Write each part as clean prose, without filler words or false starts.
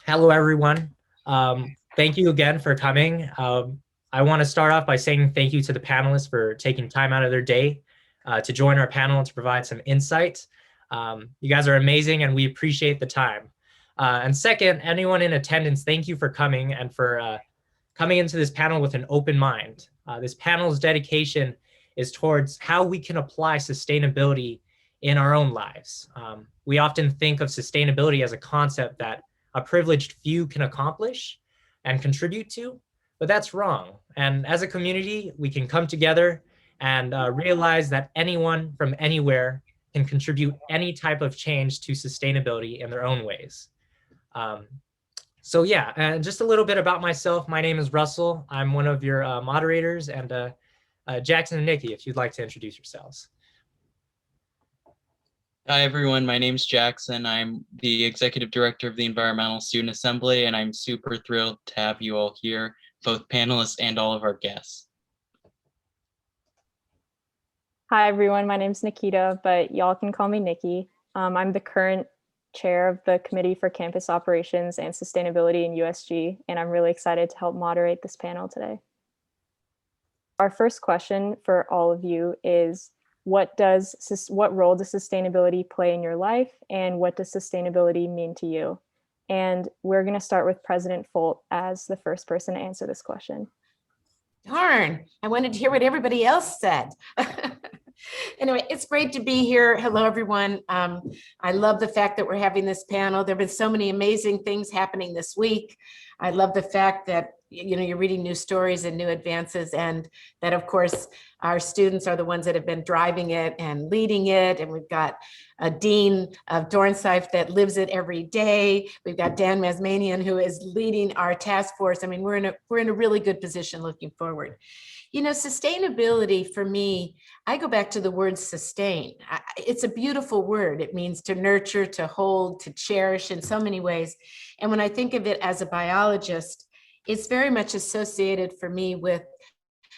Hello, everyone. Thank you again for coming. I want to start off by saying thank you to the panelists for taking time out of their day to join our panel and to provide some insight. You guys are amazing and we appreciate the time. And second, anyone in attendance, thank you for coming and for coming into this panel with an open mind. This panel's dedication is towards how we can apply sustainability in our own lives. We often think of sustainability as a concept that a privileged few can accomplish and contribute to, but that's wrong. And as a community, we can come together and realize that anyone from anywhere can contribute any type of change to sustainability in their own ways. So yeah, and just a little bit about myself. My name is Russell. I'm one of your moderators, and Jackson and Nikki, if you'd like to introduce yourselves. Hi, everyone. My name's Jackson. I'm the Executive Director of the Environmental Student Assembly, and I'm super thrilled to have you all here, both panelists and all of our guests. Hi, everyone. My name's Nikita, but y'all can call me Nikki. I'm the current chair of the Committee for Campus Operations and Sustainability in USG, and I'm really excited to help moderate this panel today. Our first question for all of you is, what role does sustainability play in your life, and what does sustainability mean to you? And we're going to start with President Folt as the first person to answer this question. Darn, I wanted to hear what everybody else said. Anyway, it's great to be here. Hello, everyone. I love the fact that we're having this panel. There have been so many amazing things happening this week. I love the fact that you're reading new stories and new advances, and that, of course, our students are the ones that have been driving it and leading it. And we've got a dean of Dornsife that lives it every day. We've got Dan Mazmanian, who is leading our task force. I mean, we're in a really good position looking forward. Sustainability for me, I go back to the word sustain. It's a beautiful word. It means to nurture, to hold, to cherish in so many ways. And when I think of it as a biologist, it's very much associated for me with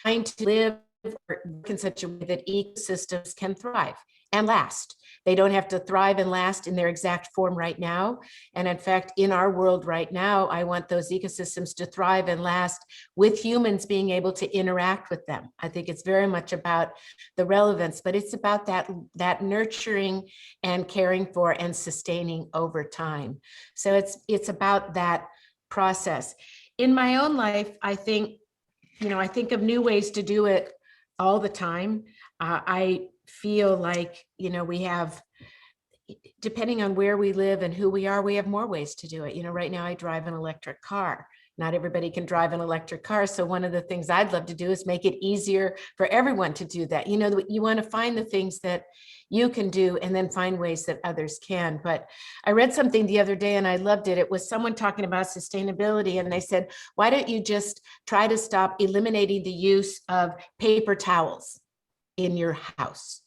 trying to live or work in such a way that ecosystems can thrive and last. They don't have to thrive and last in their exact form right now. And in fact, in our world right now, I want those ecosystems to thrive and last with humans being able to interact with them. I think it's very much about the relevance, but it's about that nurturing and caring for and sustaining over time. So it's about that process. In my own life, I think of new ways to do it all the time. I feel like, we have, depending on where we live and who we are, we have more ways to do it. Right now I drive an electric car. Not everybody can drive an electric car. So one of the things I'd love to do is make it easier for everyone to do that. You want to find the things that you can do and then find ways that others can. But I read something the other day and I loved it. It was someone talking about sustainability, and they said, why don't you just try to stop eliminating the use of paper towels in your house?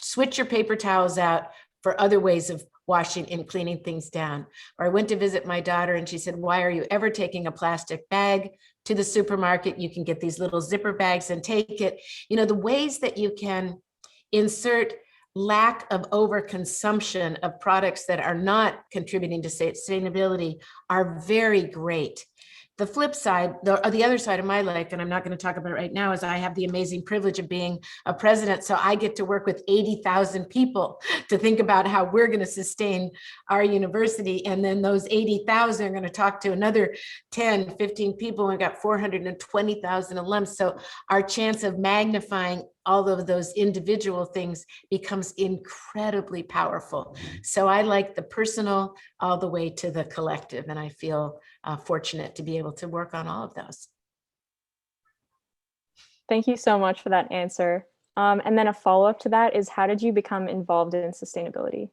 Switch your paper towels out for other ways of washing and cleaning things down. Or I went to visit my daughter and she said, why are you ever taking a plastic bag to the supermarket? You can get these little zipper bags and take it. The ways that you can insert lack of overconsumption of products that are not contributing to sustainability are very great. The flip side, the other side of my life, and I'm not going to talk about it right now, is I have the amazing privilege of being a president. So I get to work with 80,000 people to think about how we're going to sustain our university. And then those 80,000 are going to talk to another 10, 15 people. We've got 420,000 alums. So our chance of magnifying all of those individual things becomes incredibly powerful. So I like the personal all the way to the collective, and I feel fortunate to be able to work on all of those. Thank you so much for that answer. And then a follow-up to that is, how did you become involved in sustainability?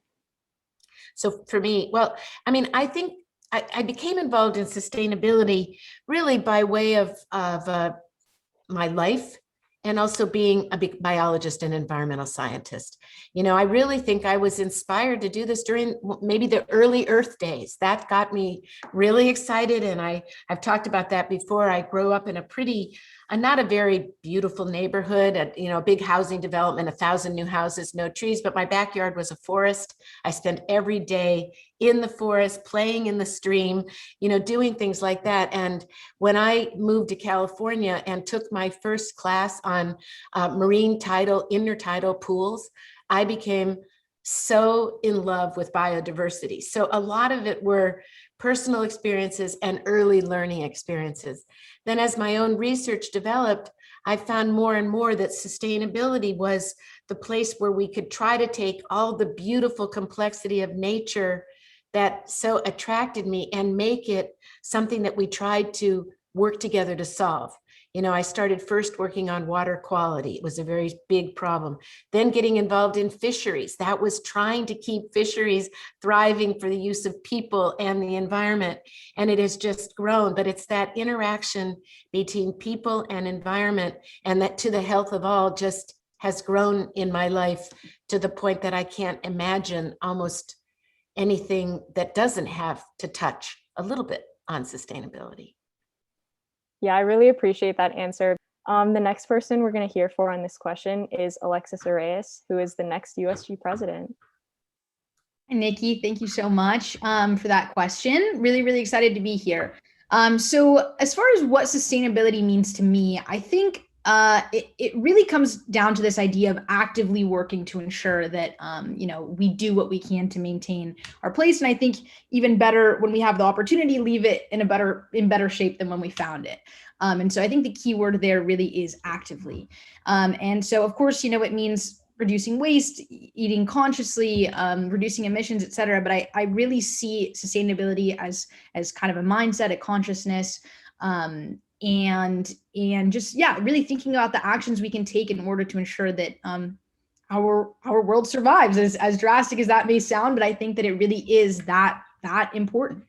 So for me, I think I became involved in sustainability really by way of my life, and also being a big biologist and environmental scientist. I really think I was inspired to do this during maybe the early Earth days. That got me really excited, and I've talked about that before. I grew up in a pretty, not a very beautiful neighborhood, a big housing development, 1,000 new houses, no trees, but my backyard was a forest. I spent every day in the forest, playing in the stream, doing things like that. And when I moved to California and took my first class on marine tidal, intertidal pools, I became so in love with biodiversity. So a lot of it were personal experiences and early learning experiences. Then as my own research developed, I found more and more that sustainability was the place where we could try to take all the beautiful complexity of nature that so attracted me and make it something that we tried to work together to solve. I started first working on water quality. It was a very big problem. Then getting involved in fisheries. That was trying to keep fisheries thriving for the use of people and the environment. And it has just grown, but it's that interaction between people and environment, and that to the health of all just has grown in my life to the point that I can't imagine almost anything that doesn't have to touch a little bit on sustainability. Yeah, I really appreciate that answer. The next person we're going to hear for on this question is Alexis Areias, who is the next USG president. Hi, Nikki, thank you so much for that question. Really, really excited to be here. So as far as what sustainability means to me, I think it really comes down to this idea of actively working to ensure that, we do what we can to maintain our place. And I think even better when we have the opportunity, leave it in better shape than when we found it. And so I think the key word there really is actively. And so, of course, it means reducing waste, eating consciously, reducing emissions, et cetera. But I really see sustainability as kind of a mindset, a consciousness, and just, really thinking about the actions we can take in order to ensure that our world survives, as drastic as that may sound, but I think that it really is that important.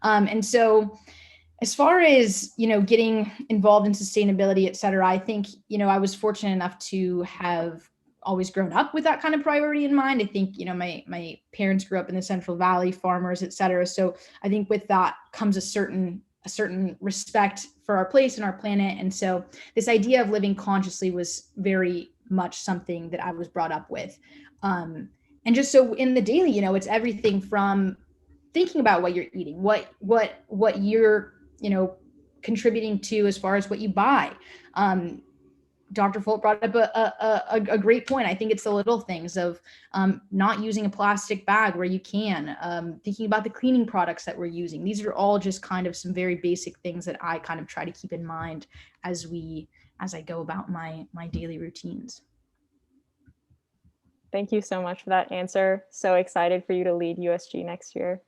And so as far as, getting involved in sustainability, et cetera, I think, I was fortunate enough to have always grown up with that kind of priority in mind. I think, my parents grew up in the Central Valley, farmers, et cetera. So I think with that comes a certain respect for our place and our planet. And so this idea of living consciously was very much something that I was brought up with. And just so in the daily, it's everything from thinking about what you're eating, what you're, contributing to as far as what you buy. Dr. Folt brought up a great point. I think it's the little things of not using a plastic bag where you can, thinking about the cleaning products that we're using. These are all just kind of some very basic things that I kind of try to keep in mind as I go about my daily routines. Thank you so much for that answer. So excited for you to lead USG next year.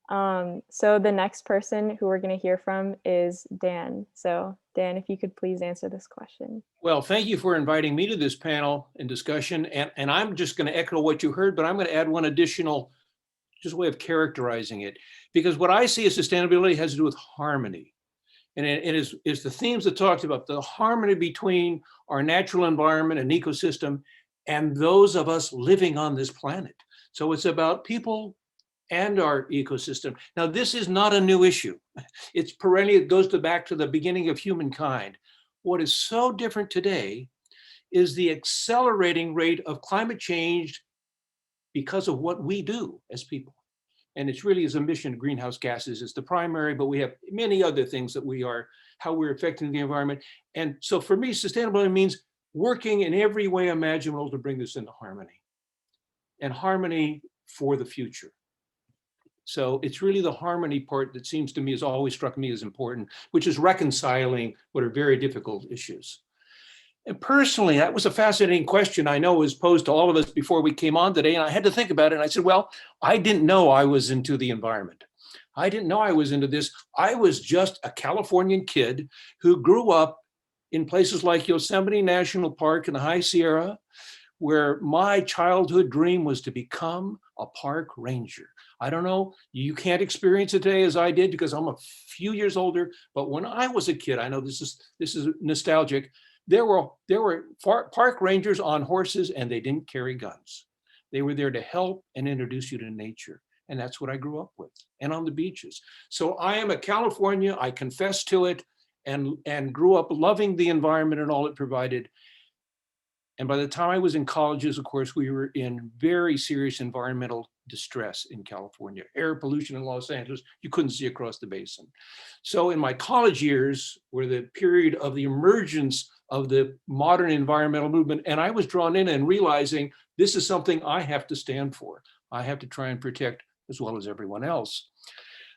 So the next person who we're going to hear from is Dan. So Dan, if you could please answer this question. Well, thank you for inviting me to this panel and discussion. And I'm just going to echo what you heard, but I'm going to add one additional just way of characterizing it. Because what I see as sustainability has to do with harmony. And it is the themes that talked about the harmony between our natural environment and ecosystem and those of us living on this planet. So it's about people and our ecosystem. Now, this is not a new issue. It's perennial. It goes back to the beginning of humankind. What is so different today is the accelerating rate of climate change because of what we do as people. And it's really as emission of greenhouse gases is the primary, but we have many other things that how we're affecting the environment. And so for me, sustainability means working in every way imaginable to bring this into harmony, and harmony for the future. So it's really the harmony part that seems to me has always struck me as important, which is reconciling what are very difficult issues. And personally, that was a fascinating question I know was posed to all of us before we came on today. And I had to think about it. And I said, well, I didn't know I was into the environment. I didn't know I was into this. I was just a Californian kid who grew up in places like Yosemite National Park in the High Sierra, where my childhood dream was to become a park ranger. I don't know, you can't experience it today as I did because I'm a few years older, but when I was a kid, I know this is nostalgic, there were park rangers on horses and they didn't carry guns. They were there to help and introduce you to nature. And that's what I grew up with, and on the beaches. So I am a California, I confess to it, and grew up loving the environment and all it provided. And by the time I was in colleges, of course, we were in very serious environmental distress in California. Air pollution in Los Angeles, you couldn't see across the basin. So in my college years were the period of the emergence of the modern environmental movement, and I was drawn in and realizing this is something I have to stand for. I have to try and protect as well as everyone else.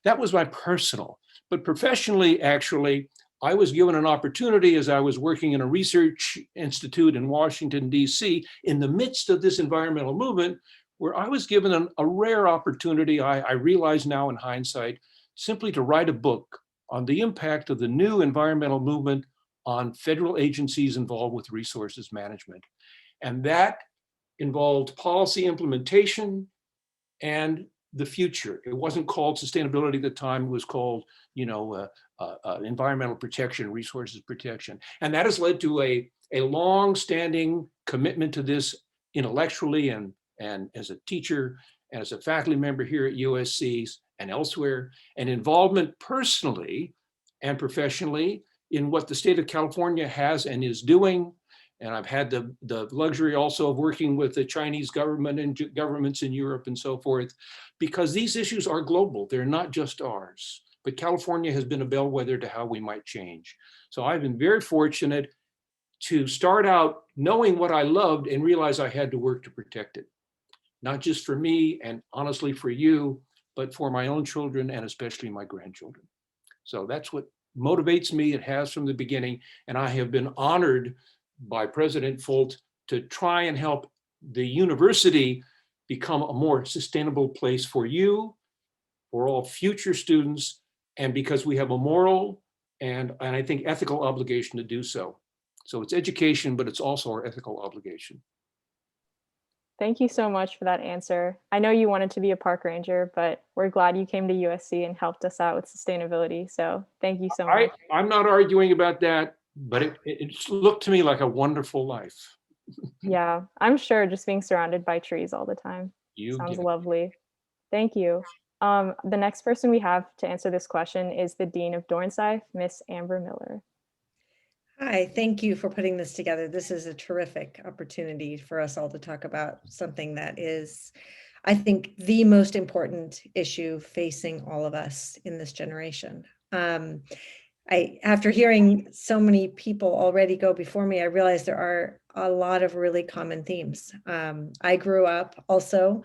That was my personal, but professionally, actually, I was given an opportunity as I was working in a research institute in Washington, DC, in the midst of this environmental movement, where I was given a rare opportunity, I realize now in hindsight, simply to write a book on the impact of the new environmental movement on federal agencies involved with resources management. And that involved policy implementation and the future. It wasn't called sustainability at the time, it was called, environmental protection, resources protection. And that has led to a long-standing commitment to this intellectually and as a teacher, and as a faculty member here at USC and elsewhere, and involvement personally and professionally in what the state of California has and is doing. And I've had the luxury also of working with the Chinese government and governments in Europe and so forth, because these issues are global. They're not just ours, but California has been a bellwether to how we might change. So I've been very fortunate to start out knowing what I loved and realize I had to work to protect it. Not just for me and honestly for you, but for my own children and especially my grandchildren. So that's what motivates me. It has from the beginning. And I have been honored by President Folt to try and help the university become a more sustainable place for you, for all future students, and because we have a moral and I think ethical obligation to do so. So it's education, but it's also our ethical obligation. Thank you so much for that answer. I know you wanted to be a park ranger, but we're glad you came to USC and helped us out with sustainability. So thank you so much. I'm not arguing about that, but it looked to me like a wonderful life. Yeah, I'm sure just being surrounded by trees all the time. Sounds lovely. Thank you. The next person we have to answer this question is the Dean of Dornsife, Miss Amber Miller. Hi, thank you for putting this together. This is a terrific opportunity for us all to talk about something that is, I think, the most important issue facing all of us in this generation. After hearing so many people already go before me, I realized there are a lot of really common themes. I grew up also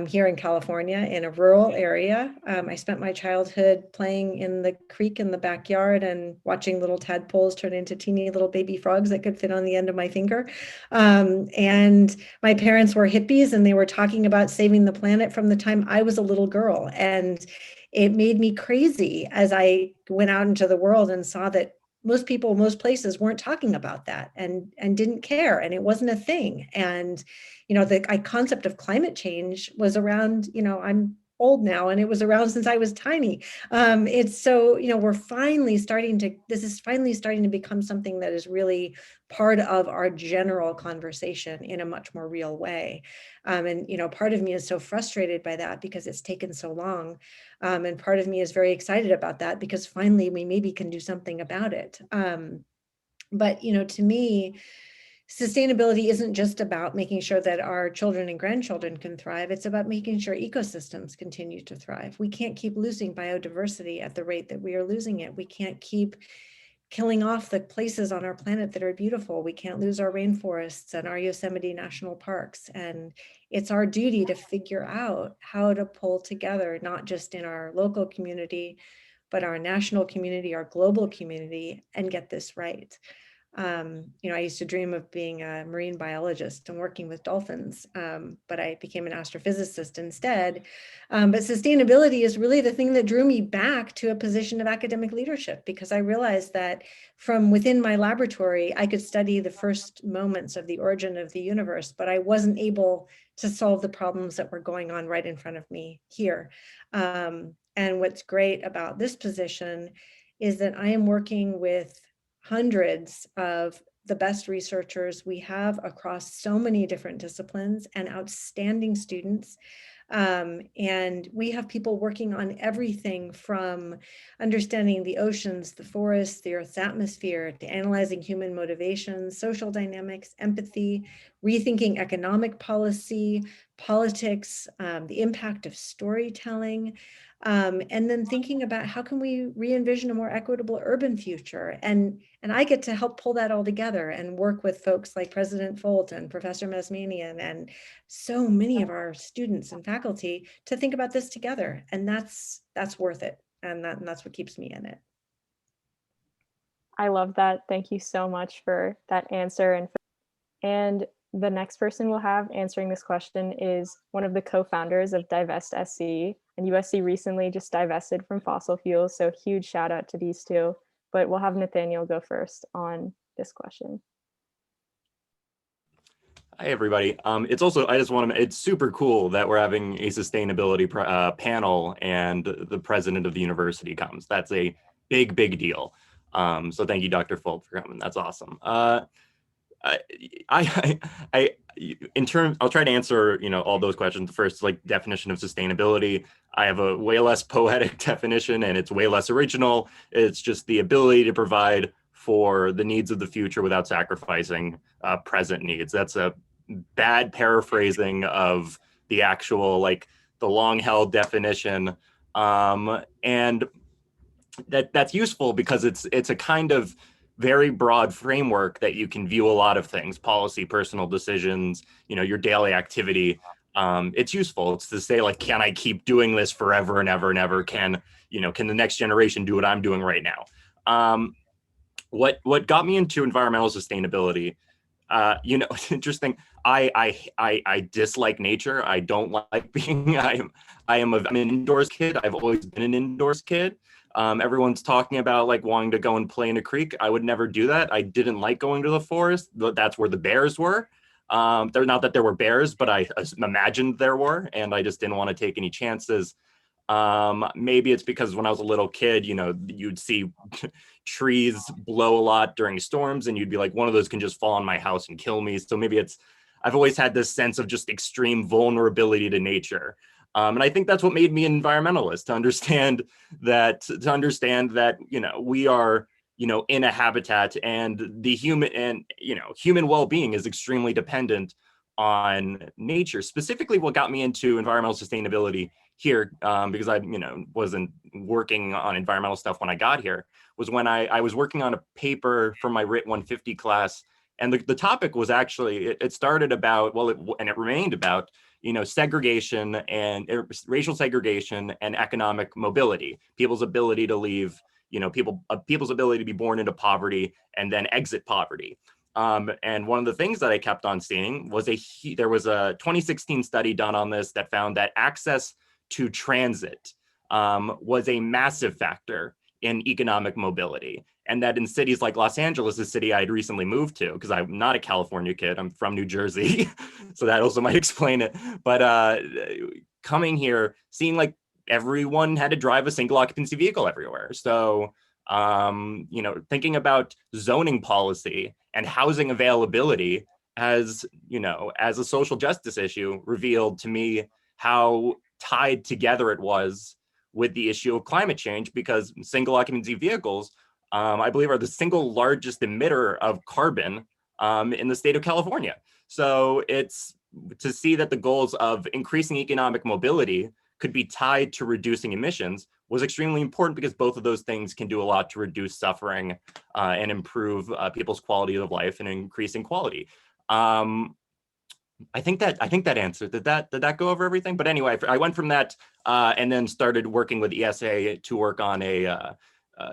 here in California in a rural area. I spent my childhood playing in the creek in the backyard and watching little tadpoles turn into teeny little baby frogs that could fit on the end of my finger. And my parents were hippies and they were talking about saving the planet from the time I was a little girl. And it made me crazy as I went out into the world and saw that most people, most places weren't talking about that and didn't care, and it wasn't a thing. And, the concept of climate change was around, I'm old now and it was around since I was tiny. It's so, we're finally this is finally starting to become something that is really part of our general conversation in a much more real way. And part of me is so frustrated by that because it's taken so long. And part of me is very excited about that because finally we maybe can do something about it. But, to me, sustainability isn't just about making sure that our children and grandchildren can thrive. It's about making sure ecosystems continue to thrive. We can't keep losing biodiversity at the rate that we are losing it. We can't keep killing off the places on our planet that are beautiful. We can't lose our rainforests and our Yosemite national parks. And it's our duty to figure out how to pull together, not just in our local community, but our national community, our global community, and get this right. I used to dream of being a marine biologist and working with dolphins, but I became an astrophysicist instead. But sustainability is really the thing that drew me back to a position of academic leadership, because I realized that from within my laboratory, I could study the first moments of the origin of the universe, but I wasn't able to solve the problems that were going on right in front of me here. And what's great about this position is that I am working with hundreds of the best researchers we have across so many different disciplines and outstanding students. And we have people working on everything from understanding the oceans, the forests, the Earth's atmosphere, to analyzing human motivations, social dynamics, empathy, rethinking economic policy, politics, the impact of storytelling, and then thinking about how can we re-envision a more equitable urban future. And I get to help pull that all together and work with folks like President Folt and Professor Mazmanian and so many of our students and faculty to think about this together. And that's worth it. And that's what keeps me in it. I love that. Thank you so much for that answer. And the next person we'll have answering this question is one of the co-founders of DivestSC, and USC recently just divested from fossil fuels, so huge shout out to these two. But we'll have Nathaniel go first on this question. Hi, everybody. It's super cool that we're having a sustainability panel and the president of the university comes. That's a big deal. So thank you, Dr. Folt, for coming. That's awesome. I'll try to answer, all those questions. First, like definition of sustainability. I have a way less poetic definition and it's way less original. It's just the ability to provide for the needs of the future without sacrificing present needs. That's a bad paraphrasing of the actual, the long held definition. And that's useful because it's a kind of very broad framework that you can view a lot of things, policy, personal decisions, your daily activity. It's useful. It's to say, can I keep doing this forever and ever and ever? Can the next generation do what I'm doing right now? What got me into environmental sustainability, it's interesting. I dislike nature. I don't like being, I'm an indoors kid. I've always been an indoors kid. Everyone's talking about wanting to go and play in a creek. I would never do that. I didn't like going to the forest. That's where the bears were. They're not that there were bears, but I imagined there were, and I just didn't want to take any chances. Maybe it's because when I was a little kid, you'd see trees blow a lot during storms and you'd be like, one of those can just fall on my house and kill me. So maybe I've always had this sense of just extreme vulnerability to nature. And I think that's what made me an environmentalist, to understand that, we are, in a habitat, and the human well-being is extremely dependent on nature. Specifically, what got me into environmental sustainability here, because I, wasn't working on environmental stuff when I got here, was when I was working on a paper for my RIT 150 class. And the topic was actually, it started about, and it remained about, segregation and racial segregation and economic mobility, people's ability to leave, people's ability to be born into poverty and then exit poverty. And one of the things that I kept on seeing was there was a 2016 study done on this that found that access to transit was a massive factor in economic mobility. And that in cities like Los Angeles, a city I had recently moved to, because I'm not a California kid, I'm from New Jersey. So that also might explain it. But coming here, seeing everyone had to drive a single occupancy vehicle everywhere. So, thinking about zoning policy and housing availability as a social justice issue revealed to me how tied together it was with the issue of climate change, because single occupancy vehicles, I believe, are the single largest emitter of carbon in the state of California. So it's to see that the goals of increasing economic mobility could be tied to reducing emissions was extremely important, because both of those things can do a lot to reduce suffering and improve people's quality of life and increasing quality. I think that answered. Did that go over everything? But anyway, I went from that and then started working with ESA to work on a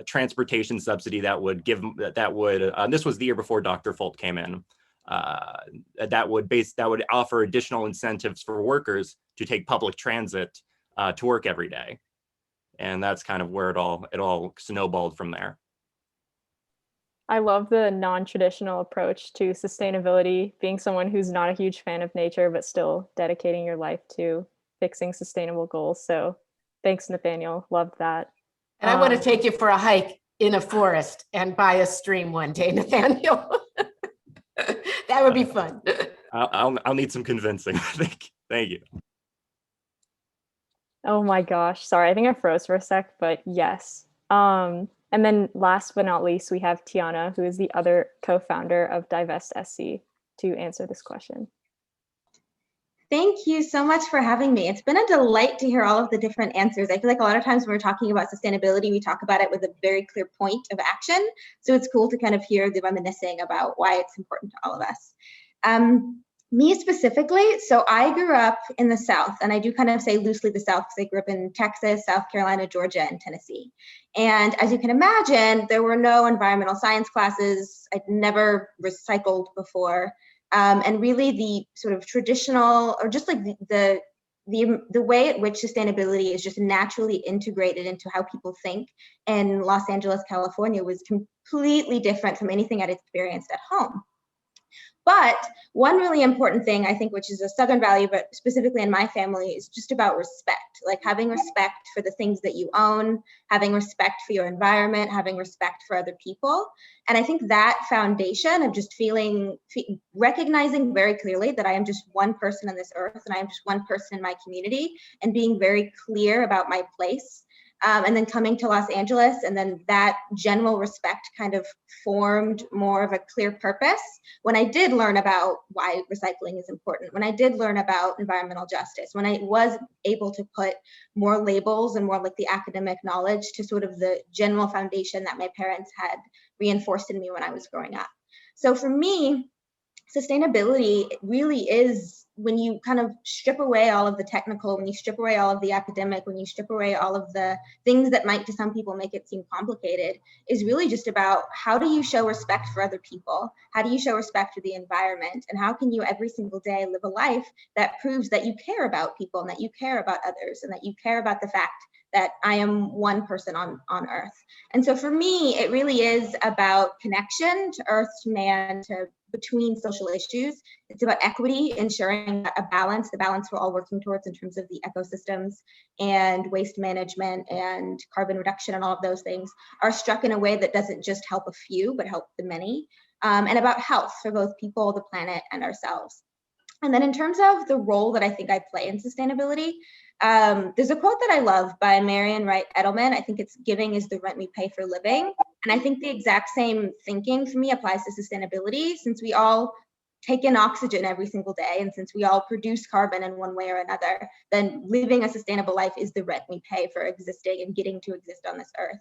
transportation subsidy that would this was the year before Dr. Folt came in. That would offer additional incentives for workers to take public transit to work every day, and that's kind of where it all snowballed from there. I love the non-traditional approach to sustainability, being someone who's not a huge fan of nature, but still dedicating your life to fixing sustainable goals. So thanks, Nathaniel. Love that. And I want to take you for a hike in a forest and by a stream one day, Nathaniel. That would be fun. I'll need some convincing, I think. Thank you. Oh my gosh. Sorry, I think I froze for a sec, but yes. And then last but not least, we have Tianna, who is the other co-founder of DivestSC, to answer this question. Thank you so much for having me. It's been a delight to hear all of the different answers. I feel like a lot of times when we're talking about sustainability, we talk about it with a very clear point of action. So it's cool to kind of hear the reminiscing about why it's important to all of us. Me specifically, so I grew up in the South, and I do kind of say loosely the South because I grew up in Texas, South Carolina, Georgia, and Tennessee. And as you can imagine, there were no environmental science classes. I'd never recycled before. And really the sort of traditional, or just like the way at which sustainability is just naturally integrated into how people think in Los Angeles, California was completely different from anything I'd experienced at home. But one really important thing, I think, which is a Southern value, but specifically in my family, is just about respect, like having respect for the things that you own, having respect for your environment, having respect for other people. And I think that foundation of just recognizing very clearly that I am just one person on this earth and I am just one person in my community, and being very clear about my place. And then coming to Los Angeles, and then that general respect kind of formed more of a clear purpose when I did learn about why recycling is important, when I did learn about environmental justice, when I was able to put more labels and more like the academic knowledge to sort of the general foundation that my parents had reinforced in me when I was growing up. So for me, sustainability really is, when you kind of strip away all of the technical, when you strip away all of the academic, when you strip away all of the things that might to some people make it seem complicated, is really just about how do you show respect for other people? How do you show respect for the environment? And how can you every single day live a life that proves that you care about people and that you care about others and that you care about the fact that I am one person on Earth. And so for me, it really is about connection to Earth, to man, to between social issues. It's about equity, ensuring a balance, the balance we're all working towards in terms of the ecosystems and waste management and carbon reduction, and all of those things are struck in a way that doesn't just help a few, but help the many, and about health for both people, the planet, and ourselves. And then in terms of the role that I think I play in sustainability, there's a quote that I love by Marian Wright Edelman. I think it's "Giving is the rent we pay for living." And I think the exact same thinking for me applies to sustainability, since we all take in oxygen every single day, and since we all produce carbon in one way or another, then living a sustainable life is the rent we pay for existing and getting to exist on this earth.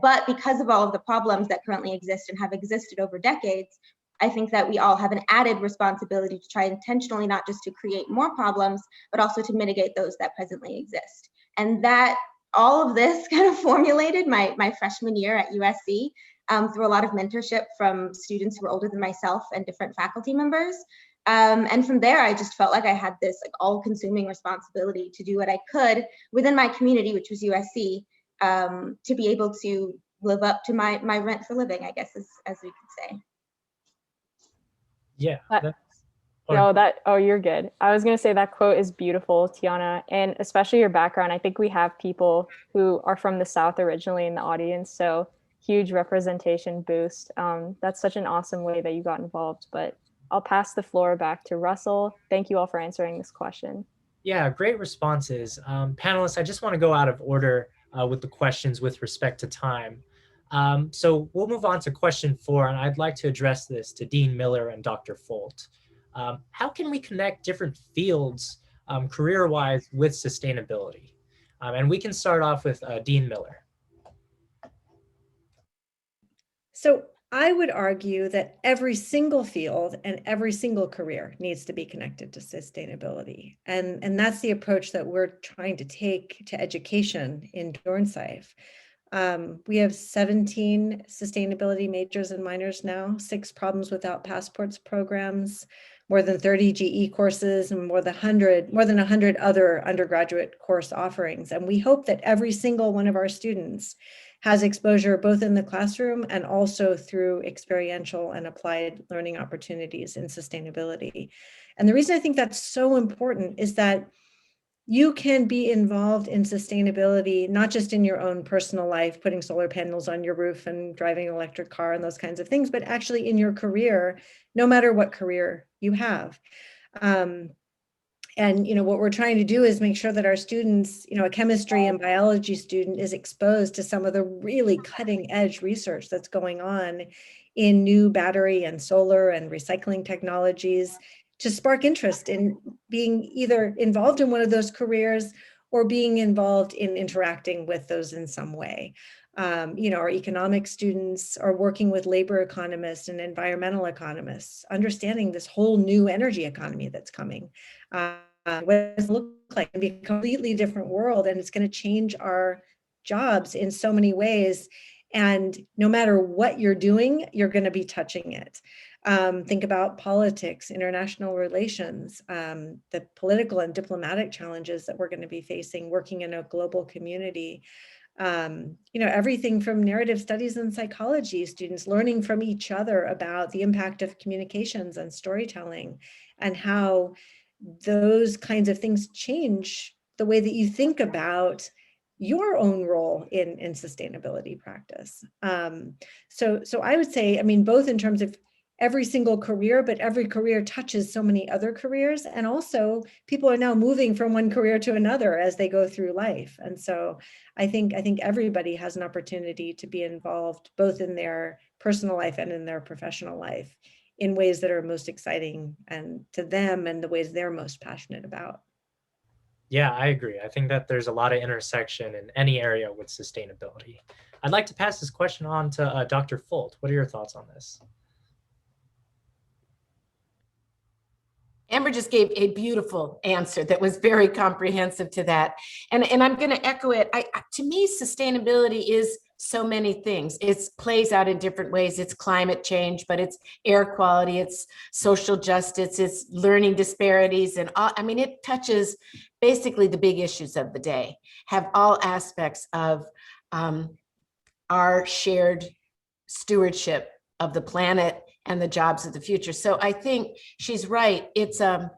But because of all of the problems that currently exist and have existed over decades, I think that we all have an added responsibility to try intentionally not just to create more problems, but also to mitigate those that presently exist. And that all of this kind of formulated my freshman year at USC through a lot of mentorship from students who were older than myself and different faculty members. And from there, I just felt like I had this like all-consuming responsibility to do what I could within my community, which was USC, to be able to live up to my rent for living, I guess, as we could say. Yeah. You're good. I was going to say that quote is beautiful, Tianna, and especially your background. I think we have people who are from the South originally in the audience, so huge representation boost. That's such an awesome way that you got involved, but I'll pass the floor back to Russell. Thank you all for answering this question. Yeah, great responses. Panelists, I just want to go out of order with the questions with respect to time. So we'll move on to question 4, and I'd like to address this to Dean Miller and Dr. Folt. How can we connect different fields career-wise with sustainability? And we can start off with Dean Miller. So I would argue that every single field and every single career needs to be connected to sustainability. And that's the approach that we're trying to take to education in Dornsife. We have 17 sustainability majors and minors now, 6 problems without passports programs, more than 30 GE courses, and more than 100 other undergraduate course offerings. And we hope that every single one of our students has exposure both in the classroom and also through experiential and applied learning opportunities in sustainability. And the reason I think that's so important is that you can be involved in sustainability, not just in your own personal life, putting solar panels on your roof and driving an electric car and those kinds of things, but actually in your career, no matter what career you have. And what we're trying to do is make sure that our students, a chemistry and biology student is exposed to some of the really cutting edge research that's going on in new battery and solar and recycling technologies, to spark interest in being either involved in one of those careers or being involved in interacting with those in some way. Our economic students are working with labor economists and environmental economists, understanding this whole new energy economy that's coming. What does it look like? It'll be a completely different world, and it's going to change our jobs in so many ways. And no matter what you're doing, you're going to be touching it. Think about politics, international relations, the political and diplomatic challenges that we're going to be facing working in a global community. Everything from narrative studies and psychology, students learning from each other about the impact of communications and storytelling and how those kinds of things change the way that you think about your own role in sustainability practice. So I would say, both in terms of every single career, but every career touches so many other careers. And also people are now moving from one career to another as they go through life. And so I think everybody has an opportunity to be involved both in their personal life and in their professional life in ways that are most exciting and to them and the ways they're most passionate about. Yeah, I agree. I think that there's a lot of intersection in any area with sustainability. I'd like to pass this question on to Dr. Folt. What are your thoughts on this? Amber just gave a beautiful answer that was very comprehensive to that. And I'm going to echo it. To me, sustainability is so many things. It plays out in different ways. It's climate change, but it's air quality, it's social justice, it's learning disparities, and all. It touches basically the big issues of the day, have all aspects of our shared stewardship of the planet and the jobs of the future. So I think she's right. It's a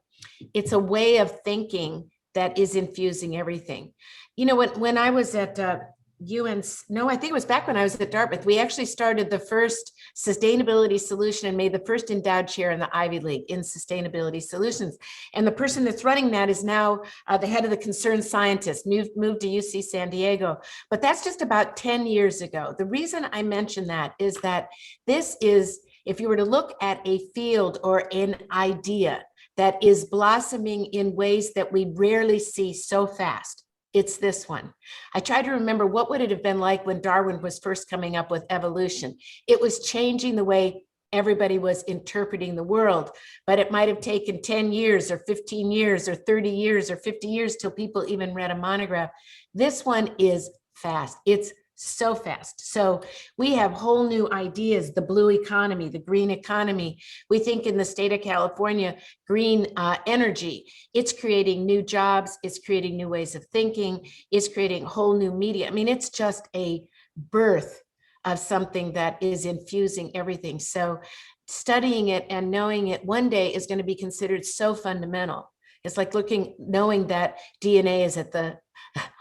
way of thinking that is infusing everything. When I was at I think it was back when I was at Dartmouth, we actually started the first sustainability solution and made the first endowed chair in the Ivy League in sustainability solutions. And the person that's running that is now the head of the concerned scientist, moved to UC San Diego. But that's just about 10 years ago. The reason I mention that is that this is, if you were to look at a field or an idea that is blossoming in ways that we rarely see so fast, it's this one. I try to remember what would it have been like when Darwin was first coming up with evolution. It was changing the way everybody was interpreting the world, but it might have taken 10 years or 15 years or 30 years or 50 years till people even read a monograph. This one is fast. It's so fast. So we have whole new ideas, the blue economy, the green economy. We think in the state of California, green energy. It's creating new jobs. It's creating new ways of thinking. It's creating whole new media. It's just a birth of something that is infusing everything. So studying it and knowing it one day is going to be considered so fundamental. It's like knowing that DNA is at the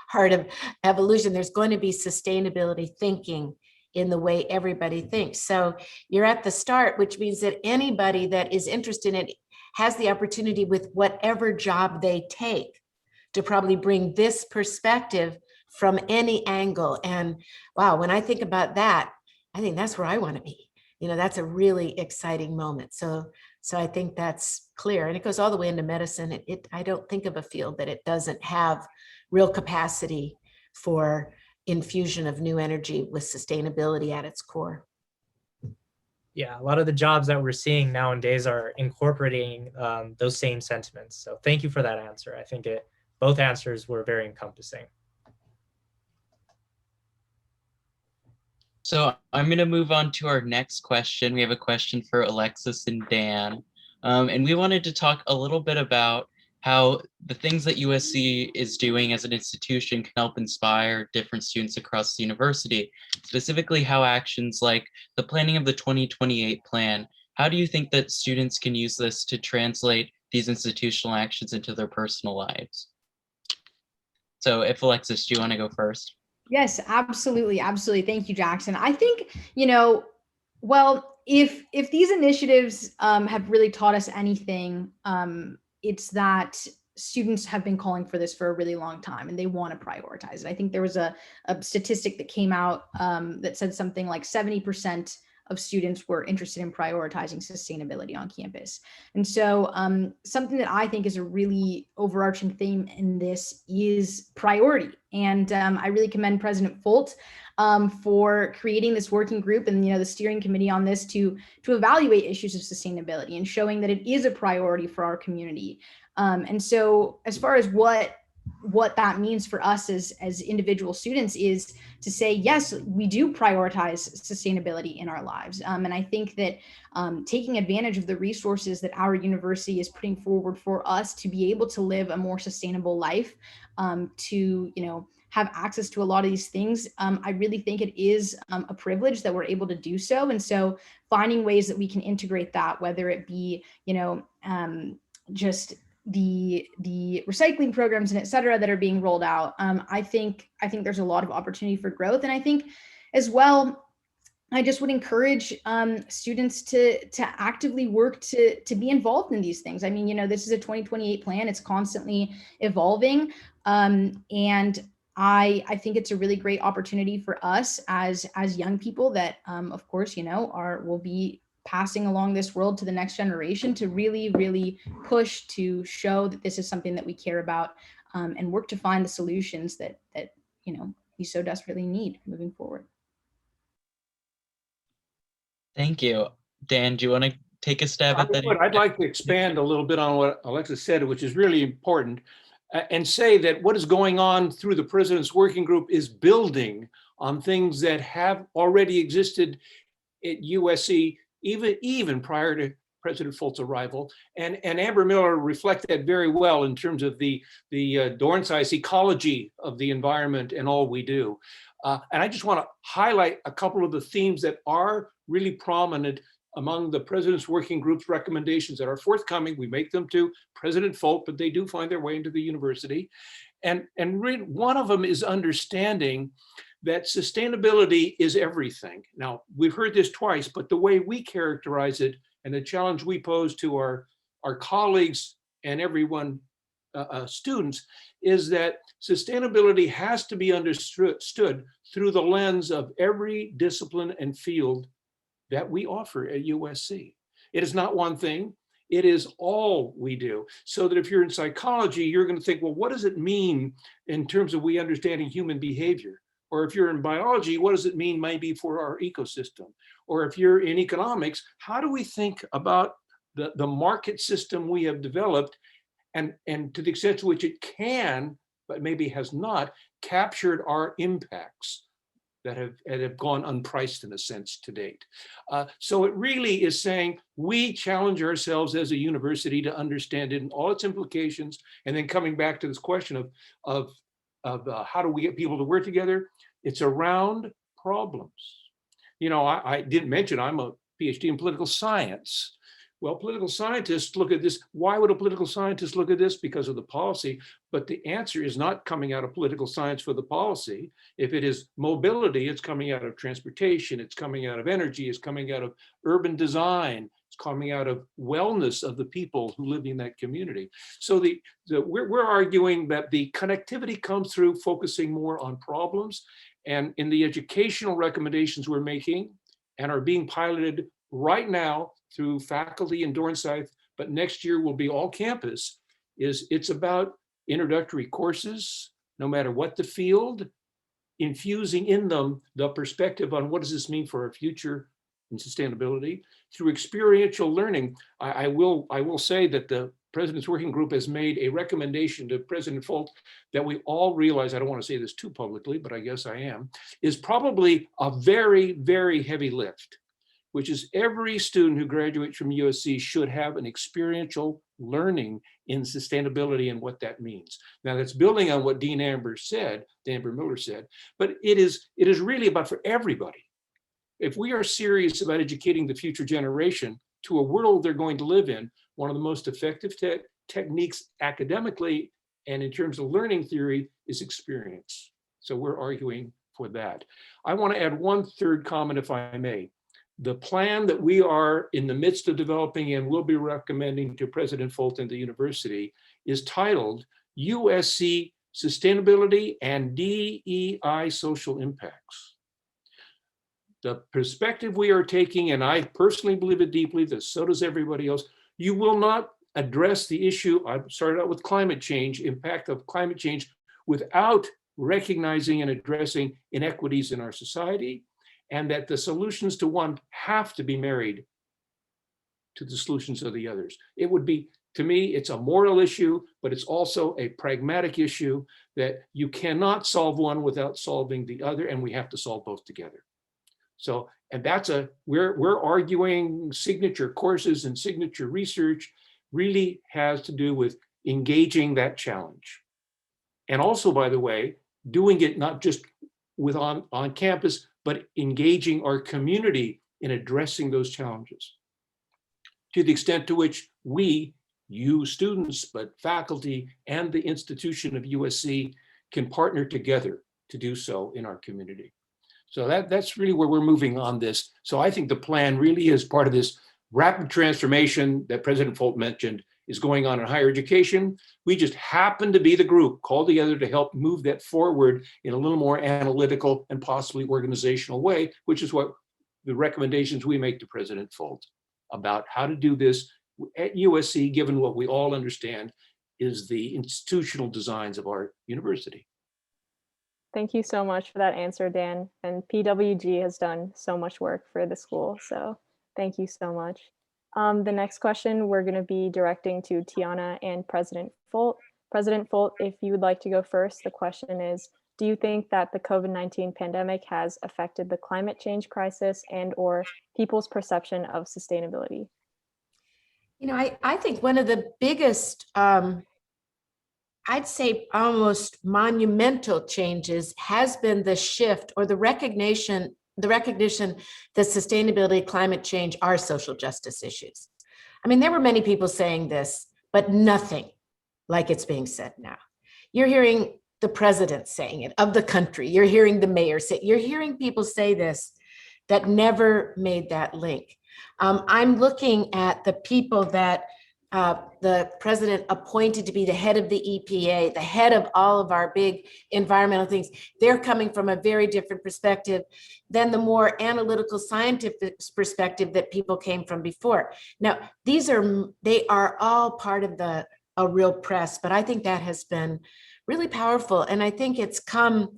heart of evolution. There's going to be sustainability thinking in the way everybody thinks. So you're at the start, which means that anybody that is interested in it has the opportunity with whatever job they take to probably bring this perspective from any angle. And wow, when I think about that, I think that's where I want to be. That's a really exciting moment. So I think that's clear. And it goes all the way into medicine. I don't think of a field that it doesn't have real capacity for infusion of new energy with sustainability at its core. Yeah, a lot of the jobs that we're seeing nowadays are incorporating those same sentiments. So thank you for that answer. I think both answers were very encompassing. So I'm going to move on to our next question. We have a question for Alexis and Dan. And we wanted to talk a little bit about how the things that USC is doing as an institution can help inspire different students across the university, specifically how actions like the planning of the 2028 plan, how do you think that students can use this to translate these institutional actions into their personal lives? So if Alexis, do you want to go first? Yes, absolutely. Absolutely. Thank you, Jackson. I think, well, if these initiatives have really taught us anything, it's that students have been calling for this for a really long time and they want to prioritize it. I think there was a statistic that came out that said something like 70% of students were interested in prioritizing sustainability on campus. And so something that I think is a really overarching theme in this is priority. And I really commend President Folt for creating this working group and the steering committee on this to evaluate issues of sustainability and showing that it is a priority for our community. And so as far as what that means for us as individual students is to say, yes, we do prioritize sustainability in our lives. And I think that taking advantage of the resources that our university is putting forward for us to be able to live a more sustainable life, to have access to a lot of these things, I really think it is a privilege that we're able to do so. And so finding ways that we can integrate that, whether it be, just the recycling programs and et cetera that are being rolled out, I think there's a lot of opportunity for growth. And I think as well, I just would encourage students to actively work to be involved in these things. I mean, this is a 2028 plan. It's constantly evolving. And I think it's a really great opportunity for us as young people that, of course, will be passing along this world to the next generation to really, really push to show that this is something that we care about, and work to find the solutions that we so desperately need moving forward. Thank you. Dan, do you want to take a stab at that? I'd like to expand a little bit on what Alexis said, which is really important, and say that what is going on through the President's Working Group is building on things that have already existed at USC, even prior to President Folt's arrival. And Amber Miller reflected that very well in terms of the Dornsife ecology of the environment and all we do. And I just want to highlight a couple of the themes that are really prominent among the President's Working Group's recommendations that are forthcoming. We make them to President Folt, but they do find their way into the university. And one of them is understanding that sustainability is everything. Now, we've heard this twice, but the way we characterize it and the challenge we pose to our colleagues and everyone, students, is that sustainability has to be understood through the lens of every discipline and field that we offer at USC. It is not one thing, it is all we do. So that if you're in psychology, you're going to think, well, what does it mean in terms of we understanding human behavior? Or if you're in biology, what does it mean maybe for our ecosystem? Or if you're in economics, how do we think about the market system we have developed, and to the extent to which it can, but maybe has not, captured our impacts that have gone unpriced in a sense to date. So it really is saying we challenge ourselves as a university to understand it in all its implications, and then coming back to this question of how do we get people to work together? It's around problems. I didn't mention I'm a PhD in political science. Well, political scientists look at this. Why would a political scientist look at this? Because of the policy. But the answer is not coming out of political science for the policy. If it is mobility, it's coming out of transportation, it's coming out of energy, it's coming out of urban design, it's coming out of wellness of the people who live in that community. So we're arguing that the connectivity comes through focusing more on problems. And in the educational recommendations we're making and are being piloted right now through faculty in Dornsife, but next year will be all campus, it's about introductory courses, no matter what the field, infusing in them the perspective on what does this mean for our future and sustainability. Through experiential learning, I will say that the President's Working Group has made a recommendation to President Folt that we all realize, I don't want to say this too publicly, but I guess I am, is probably a very, very heavy lift, which is every student who graduates from USC should have an experiential learning in sustainability and what that means. Now that's building on what Amber Miller said, but it is really about for everybody. If we are serious about educating the future generation to a world they're going to live in, one of the most effective techniques academically and in terms of learning theory is experience. So we're arguing for that. I want to add one third comment, if I may. The plan that we are in the midst of developing and will be recommending to President Folt and the university is titled USC Sustainability and DEI Social Impacts. the perspective we are taking, and I personally believe it deeply, that so does everybody else, you will not address the issue. I started out with climate change, impact of climate change, without recognizing and addressing inequities in our society, and that the solutions to one have to be married to the solutions of the others. It would be, to me, it's a moral issue, but it's also a pragmatic issue that you cannot solve one without solving the other, and we have to solve both together. So, and that's we're arguing signature courses and signature research really has to do with engaging that challenge. And also, by the way, doing it not just with on campus, but engaging our community in addressing those challenges. To the extent to which we, you students, but faculty and the institution of USC can partner together to do so in our community. So that's really where we're moving on this. So I think the plan really is part of this rapid transformation that President Folt mentioned is going on in higher education. We just happen to be the group called together to help move that forward in a little more analytical and possibly organizational way, which is what the recommendations we make to President Folt about how to do this at USC, given what we all understand is the institutional designs of our university. Thank you so much for that answer, Dan. And PWG has done so much work for the school, so thank you so much. The next question we're going to be directing to Tianna and President Folt. President Folt, if you would like to go first, the question is, do you think that the COVID-19 pandemic has affected the climate change crisis and/or people's perception of sustainability? You know, I think one of the biggest, I'd say almost monumental changes has been the shift or the recognition that sustainability, climate change are social justice issues. I mean, there were many people saying this, but nothing like it's being said now. You're hearing the president saying it of the country. You're hearing the mayor say, you're hearing people say this that never made that link. I'm looking at the people that the president appointed to be the head of the EPA, the head of all of our big environmental things. They're coming from a very different perspective than the more analytical scientific perspective that people came from before. Now, they are all part of a real press, but I think that has been really powerful. And I think it's come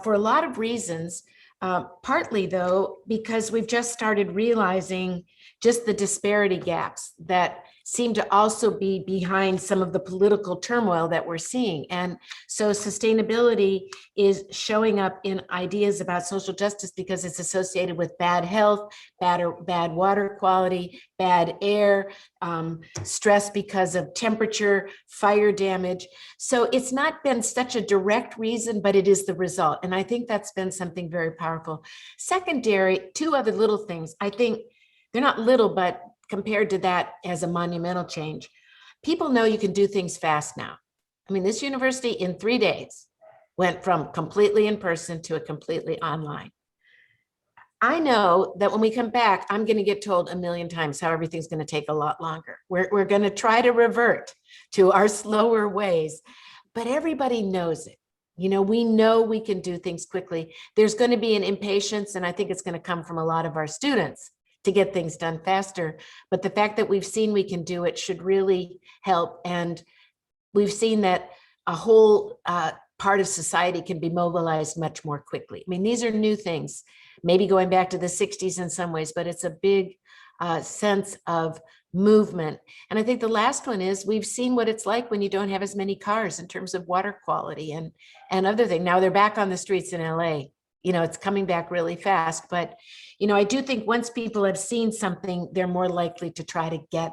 for a lot of reasons, partly though, because we've just started realizing just the disparity gaps that seem to also be behind some of the political turmoil that we're seeing. And so sustainability is showing up in ideas about social justice because it's associated with bad health, bad water quality, bad air, stress because of temperature, fire damage. So it's not been such a direct reason, but it is the result. And I think that's been something very powerful. Secondary, two other little things. I think they're not little, but compared to that as a monumental change, people know you can do things fast now. I mean, this university in 3 days went from completely in person to a completely online. I know that when we come back, I'm going to get told a million times how everything's going to take a lot longer. We're going to try to revert to our slower ways, but everybody knows it. You know we can do things quickly. There's going to be an impatience, and I think it's going to come from a lot of our students to get things done faster. But the fact that we've seen we can do it should really help. And we've seen that a whole part of society can be mobilized much more quickly. I mean, these are new things, maybe going back to the 60s in some ways, but it's a big sense of movement. And I think the last one is we've seen what it's like when you don't have as many cars in terms of water quality and other things. Now they're back on the streets in LA. You know, it's coming back really fast, but, you know, I do think once people have seen something, they're more likely to try to get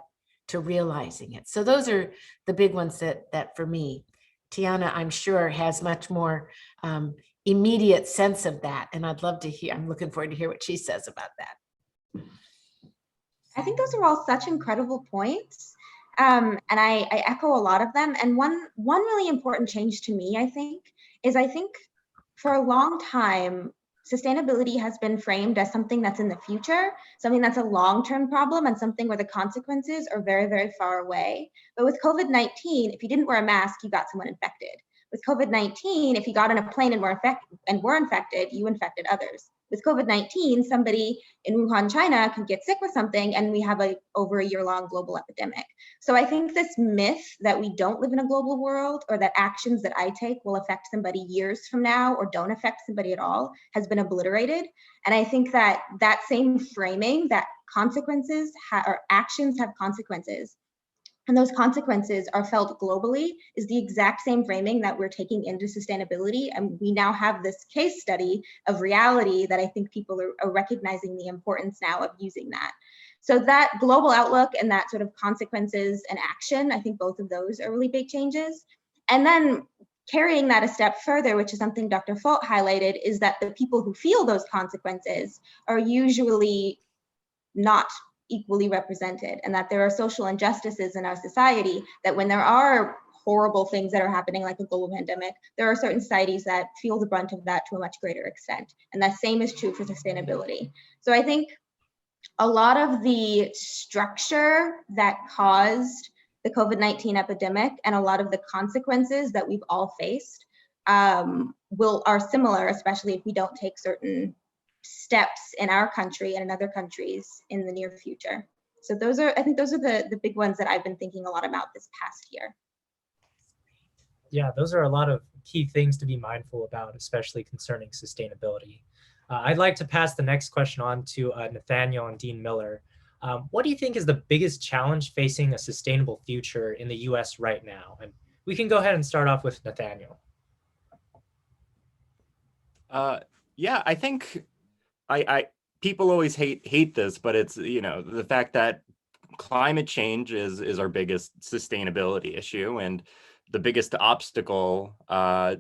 to realizing it. So those are the big ones that for me, Tianna, I'm sure has much more immediate sense of that. And I'd love to hear, I'm looking forward to hear what she says about that. I think those are all such incredible points. And I echo a lot of them. And one really important change to me, I think for a long time, sustainability has been framed as something that's in the future, something that's a long-term problem and something where the consequences are very, very far away. But with COVID-19, if you didn't wear a mask, you got someone infected. With COVID-19, if you got on a plane and were infected, you infected others. With COVID-19, somebody in Wuhan, China could get sick with something and we have over a year-long global epidemic. So I think this myth that we don't live in a global world, or that actions that I take will affect somebody years from now or don't affect somebody at all, has been obliterated. And I think that that same framing, that consequences or actions have consequences, and those consequences are felt globally, is the exact same framing that we're taking into sustainability. And we now have this case study of reality that I think people are recognizing the importance now of using that. So that global outlook and that sort of consequences and action, I think both of those are really big changes. And then carrying that a step further, which is something Dr. Folt highlighted, is that the people who feel those consequences are usually not equally represented, and that there are social injustices in our society, that when there are horrible things that are happening, like a global pandemic, there are certain societies that feel the brunt of that to a much greater extent. And that same is true for sustainability. So I think a lot of the structure that caused the COVID-19 epidemic and a lot of the consequences that we've all faced are similar, especially if we don't take certain steps in our country and in other countries in the near future. So I think those are the big ones that I've been thinking a lot about this past year. Yeah, those are a lot of key things to be mindful about, especially concerning sustainability. I'd like to pass the next question on to Nathaniel and Dean Miller. What do you think is the biggest challenge facing a sustainable future in the US right now? And we can go ahead and start off with Nathaniel. Yeah, I think people always hate this, but it's, the fact that climate change is our biggest sustainability issue, and the biggest obstacle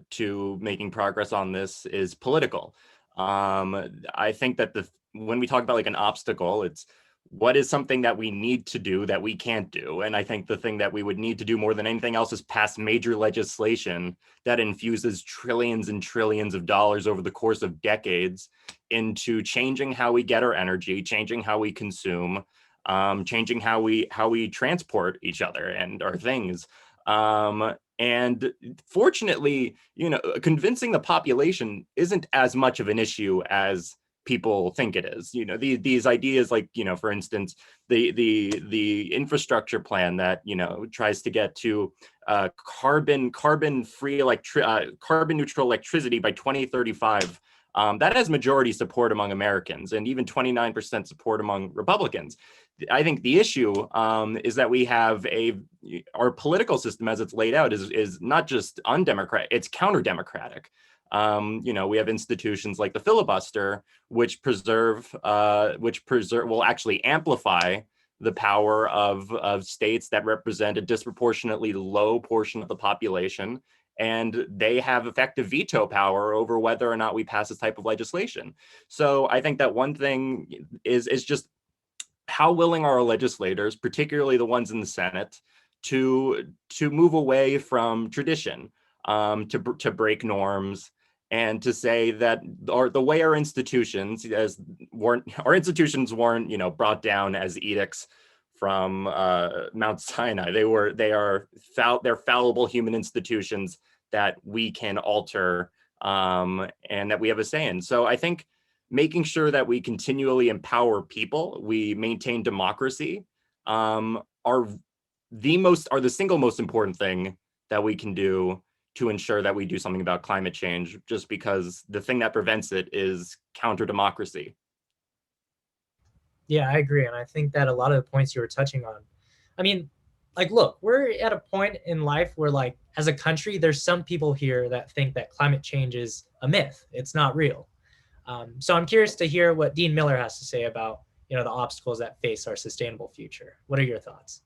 to making progress on this is political. I think that when we talk about like an obstacle, it's what is something that we need to do that we can't do. And I think the thing that we would need to do more than anything else is pass major legislation that infuses trillions and trillions of dollars over the course of decades into changing how we get our energy, changing how we consume, changing how we transport each other and our things. And fortunately, convincing the population isn't as much of an issue as people think it is. These ideas, like, for instance, the infrastructure plan that tries to get to carbon neutral electricity by 2035. That has majority support among Americans and even 29% support among Republicans. I think the issue is that we have our political system as it's laid out is not just undemocratic, it's counter-democratic. We have institutions like the filibuster, which will actually amplify the power of states that represent a disproportionately low portion of the population, and they have effective veto power over whether or not we pass this type of legislation. So I think that one thing is just how willing are our legislators, particularly the ones in the Senate, to move away from tradition, to break norms, and to say that the way our institutions weren't brought down as edicts from Mount Sinai. They're fallible human institutions that we can alter and that we have a say in. So I think making sure that we continually empower people, we maintain democracy, are the single most important thing that we can do to ensure that we do something about climate change, just because the thing that prevents it is counter-democracy. Yeah, I agree. And I think that a lot of the points you were touching on, look, we're at a point in life where, like, as a country, there's some people here that think that climate change is a myth. It's not real. So I'm curious to hear what Dean Miller has to say about, the obstacles that face our sustainable future. What are your thoughts?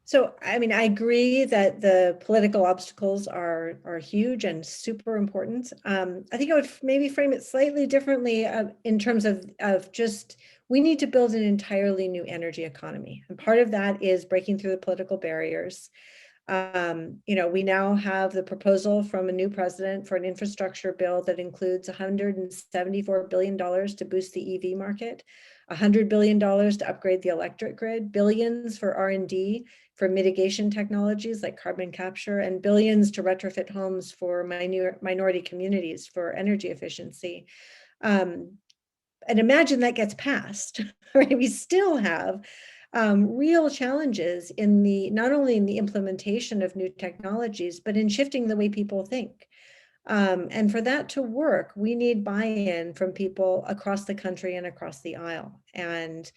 So, I agree that the political obstacles are huge and super important. I think I would maybe frame it slightly differently in terms of just, we need to build an entirely new energy economy. And part of that is breaking through the political barriers. We now have the proposal from a new president for an infrastructure bill that includes $174 billion to boost the EV market, $100 billion to upgrade the electric grid, billions for R&D for mitigation technologies like carbon capture, and billions to retrofit homes for minority communities for energy efficiency. And imagine that gets passed, right? We still have real challenges in not only in the implementation of new technologies, but in shifting the way people think. And for that to work, we need buy-in from people across the country and across the aisle. And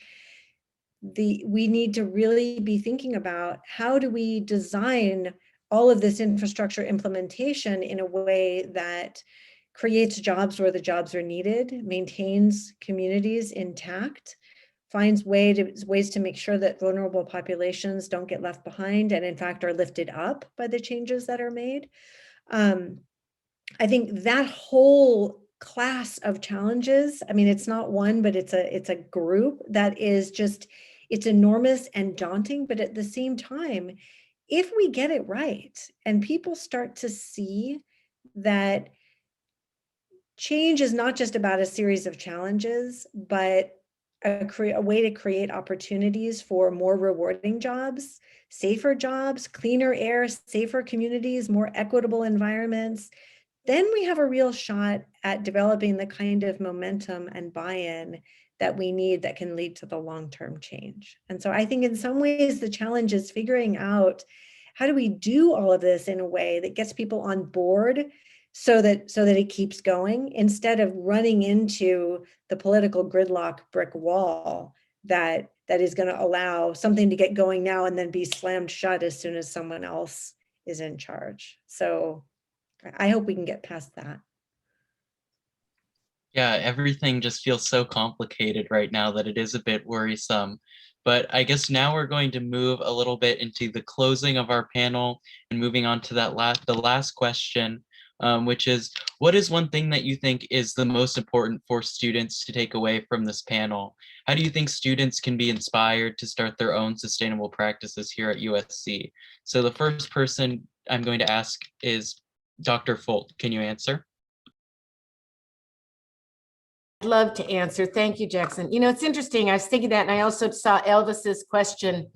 we need to really be thinking about how do we design all of this infrastructure implementation in a way that creates jobs where the jobs are needed, maintains communities intact, finds ways to make sure that vulnerable populations don't get left behind and in fact are lifted up by the changes that are made. I think that whole class of challenges, I mean, it's not one, but it's a group that is just, it's enormous and daunting, but at the same time, if we get it right and people start to see that change is not just about a series of challenges, but a way to create opportunities for more rewarding jobs, safer jobs, cleaner air, safer communities, more equitable environments, then we have a real shot at developing the kind of momentum and buy-in that we need that can lead to the long-term change. And so I think in some ways the challenge is figuring out how do we do all of this in a way that gets people on board so that it keeps going, instead of running into the political gridlock brick wall that is going to allow something to get going now and then be slammed shut as soon as someone else is in charge. So I hope we can get past that. Yeah, everything just feels so complicated right now that it is a bit worrisome. But I guess now we're going to move a little bit into the closing of our panel and moving on to the last question, which is, what is one thing that you think is the most important for students to take away from this panel? How do you think students can be inspired to start their own sustainable practices here at USC? So the first person I'm going to ask is Dr. Folt. Can you answer? I'd love to answer. Thank you, Jackson. You know, it's interesting. I was thinking that, and I also saw Elvis's question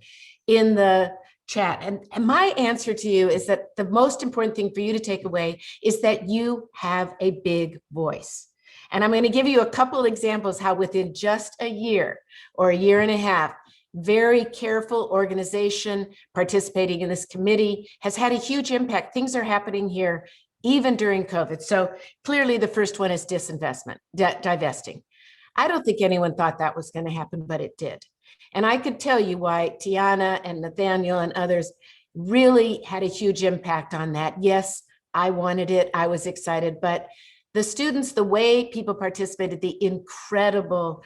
in the chat. And my answer to you is that the most important thing for you to take away is that you have a big voice. And I'm going to give you a couple examples how within just a year or a year and a half, very careful organization participating in this committee has had a huge impact. Things are happening here even during COVID. So clearly the first one is disinvestment, divesting. I don't think anyone thought that was going to happen, but it did. And I could tell you why Tianna and Nathaniel and others really had a huge impact on that. Yes, I wanted it. I was excited, but the students, the way people participated, the incredible,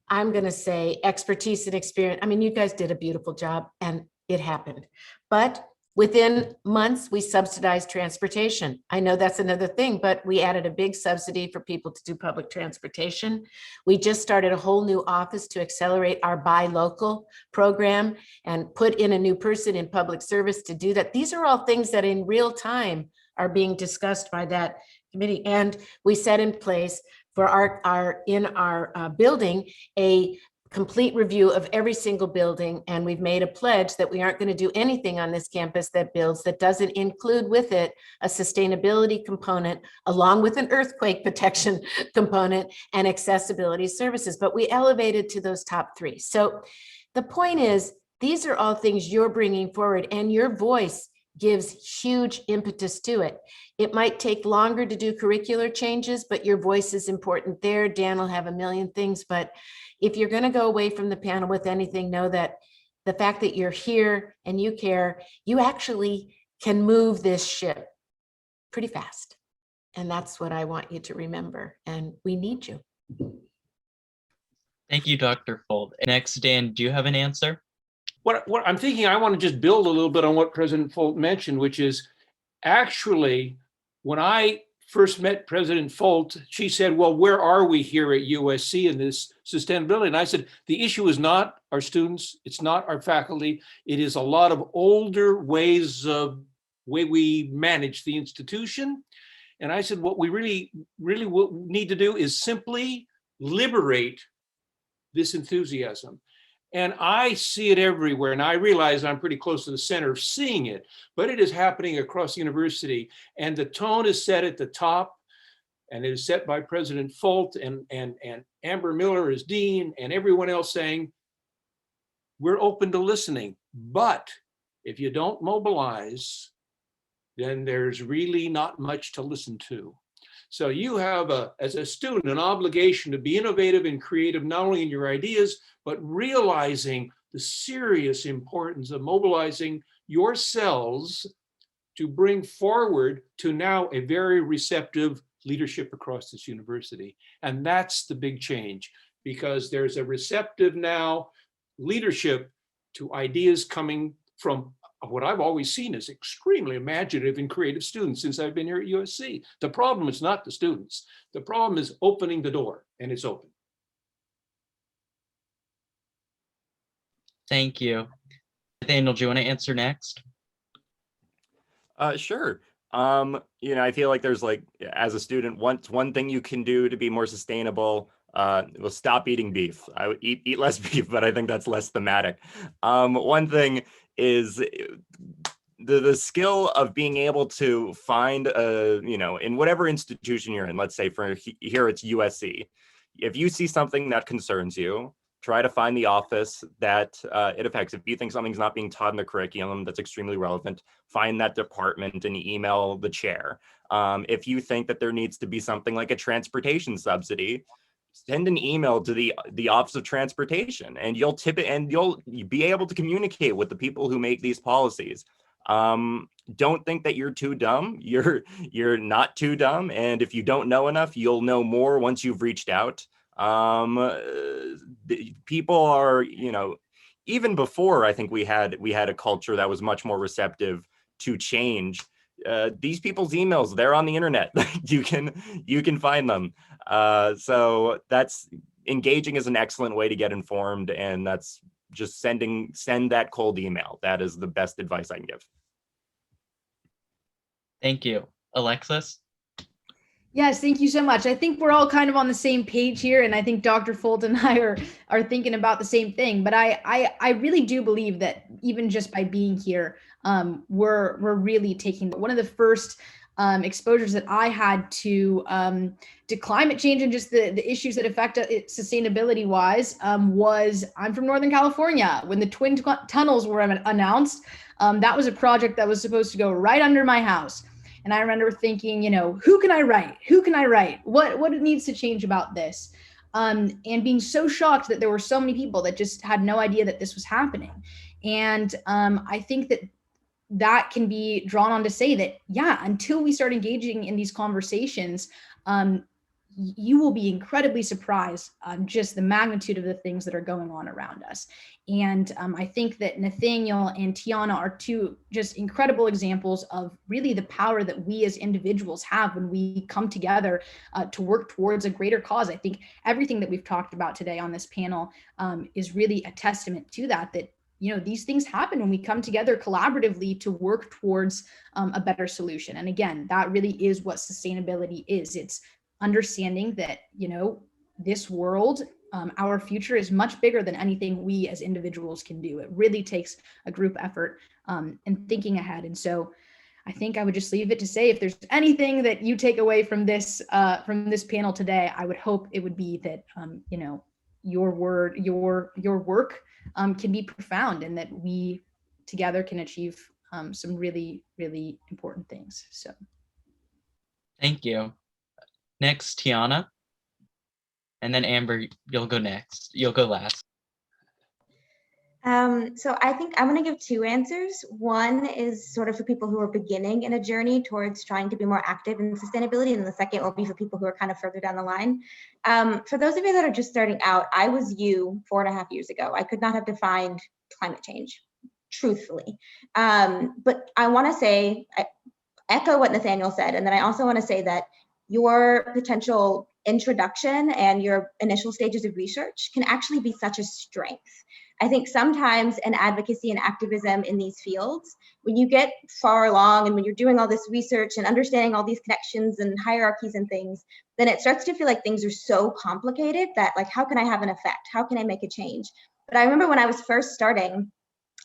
I'm going to say, expertise and experience. I mean, you guys did a beautiful job and it happened. But within months, we subsidized transportation. I know that's another thing, but we added a big subsidy for people to do public transportation. We just started a whole new office to accelerate our buy local program and put in a new person in public service to do that. These are all things that in real time are being discussed by that committee. And we set in place for our building a complete review of every single building, and we've made a pledge that we aren't going to do anything on this campus that doesn't include with it a sustainability component along with an earthquake protection component and accessibility services, but we elevated to those top three. So the point is, these are all things you're bringing forward and your voice gives huge impetus to it. It might take longer to do curricular changes, but your voice is important there. Dan will have a million things, but if you're going to go away from the panel with anything, know that the fact that you're here and you care, you actually can move this ship pretty fast. And that's what I want you to remember. And we need you. Thank you, Dr. Folt. Next, Dan, do you have an answer? What I'm thinking, I want to just build a little bit on what President Folt mentioned, which is actually when I first met President Folt, she said, well, where are we here at USC in this sustainability? And I said, the issue is not our students, it's not our faculty, it is a lot of older ways of way we manage the institution. And I said, what we really need to do is simply liberate this enthusiasm. And I see it everywhere. And I realize I'm pretty close to the center of seeing it, but it is happening across the university. And the tone is set at the top, and it is set by President Folt and Amber Miller as dean, and everyone else saying, we're open to listening. But if you don't mobilize, then there's really not much to listen to. So you have, as a student, an obligation to be innovative and creative, not only in your ideas, but realizing the serious importance of mobilizing yourselves to bring forward to now a very receptive leadership across this university. And that's the big change, because there's a receptive now leadership to ideas coming from what I've always seen as extremely imaginative and creative students since I've been here at USC. The problem is not the students. The problem is opening the door, and it's open. Thank you. Nathaniel, do you want to answer next? Sure. I feel like there's as a student, one thing you can do to be more sustainable, well, stop eating beef. I would eat less beef, but I think that's less thematic. One thing is the skill of being able to find in whatever institution you're in, let's say for here it's USC. If you see something that concerns you, try to find the office that it affects. If you think something's not being taught in the curriculum that's extremely relevant, find that department and email the chair. If you think that there needs to be something like a transportation subsidy, send an email to the Office of Transportation, and you'll tip it, and you'll be able to communicate with the people who make these policies. Don't think that you're too dumb. You're not too dumb, and if you don't know enough, you'll know more once you've reached out. People are, even before I think we had a culture that was much more receptive to change. These people's emails, they're on the internet. you can find them. So that's engaging is an excellent way to get informed, and that's just send that cold email. That is the best advice I can give. Thank you. Alexis? Yes, thank you so much. I think we're all kind of on the same page here, and I think Dr. Folt and I are thinking about the same thing. But I really do believe that even just by being here, we're really taking one of the first exposures that I had to climate change and just the issues that affect it sustainability wise was I'm from Northern California. When the twin tunnels were announced, that was a project that was supposed to go right under my house. And I remember thinking, who can I write? Who can I write? What needs to change about this? And being so shocked that there were so many people that just had no idea that this was happening. And I think that can be drawn on to say that, yeah, until we start engaging in these conversations, you will be incredibly surprised just the magnitude of the things that are going on around us. And I think that Nathaniel and Tianna are two just incredible examples of really the power that we as individuals have when we come together to work towards a greater cause. I think everything that we've talked about today on this panel is really a testament to that these things happen when we come together collaboratively to work towards a better solution. And again, that really is what sustainability is. It's understanding that, this world, our future is much bigger than anything we as individuals can do. It really takes a group effort and thinking ahead. And so I think I would just leave it to say, if there's anything that you take away from this panel today, I would hope it would be that, your work can be profound, and that we together can achieve some really, really important things. So. Thank you. Next, Tianna. And then Amber, you'll go next. You'll go last. So I think I'm going to give two answers. One is sort of for people who are beginning in a journey towards trying to be more active in sustainability, and the second will be for people who are kind of further down the line. For those of you that are just starting out, I was you 4.5 years ago. I could not have defined climate change, truthfully. But I want to say, I echo what Nathaniel said, and then I also want to say that your potential introduction and your initial stages of research can actually be such a strength. I think sometimes in advocacy and activism in these fields, when you get far along and when you're doing all this research and understanding all these connections and hierarchies and things, then it starts to feel like things are so complicated that, like, how can I have an effect? How can I make a change? But I remember when I was first starting,